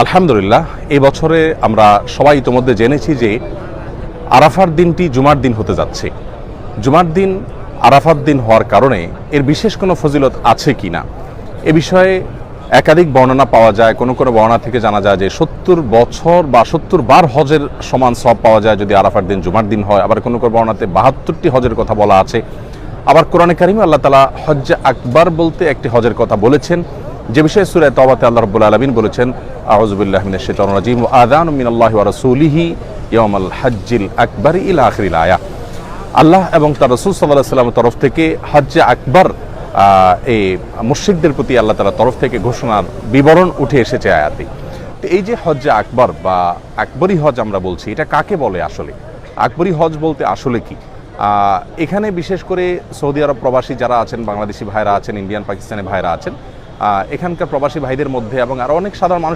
আলহামদুলিল্লাহ, এই বছরে আমরা সবাই ইতোমধ্যে জেনেছি যে আরাফার দিনটি জুমার দিন হতে যাচ্ছে। জুমার দিন আরাফার দিন হওয়ার কারণে এর বিশেষ কোনো ফজিলত আছে কি না এ বিষয়ে একাধিক বর্ণনা পাওয়া যায়। কোনো কোনো বর্ণনা থেকে জানা যায় যে 70 বছর বা 70 বার হজের সমান সওয়াব পাওয়া যায় যদি আরাফার দিন জুমার দিন হয়। আবার কোনো কোনো বর্ণনাতে 72টি হজের কথা বলা আছে। আবার কোরআনে কারিমে আল্লাহ তাআলা হজ্জে আকবার বলতে একটি হজের কথা বলেছেন, যে বিষয়ে সূরা তাওবাতে আল্লাহ রাব্বুল আলামিন বলেছেন, আউযু বিল্লাহি মিনাশ শাইতানির রাজীম, ওয়া আযানু মিনাল্লাহি ওয়া রাসূলিহি ইয়াওমাল হজ্জিল আকবার ইলা আখিরিল আয়া। আল্লাহ এবং তার রাসূল সাল্লাল্লাহু আলাইহি ওয়াসাল্লামের তরফ থেকে হজ্জে আকবার এই মুশরিকদের প্রতি আল্লাহ তাআলার তরফ থেকে ঘোষণার বিবরণ উঠে এসেছে আয়াতে। তো এই যে হজ্জে আকবার বা আকবরী হজ আমরা বলছি, এটা কাকে বলে আসলে? আকবরী হজ বলতে আসলে কি? এখানে বিশেষ করে সৌদি আরব প্রবাসী যারা আছেন, বাংলাদেশি ভাইরা আছেন, ইন্ডিয়ান পাকিস্তানি ভাইরা আছেন, এখানকার প্রবাসী ভাইদের মধ্যে এবং আরও অনেক সাধারণ মানুষ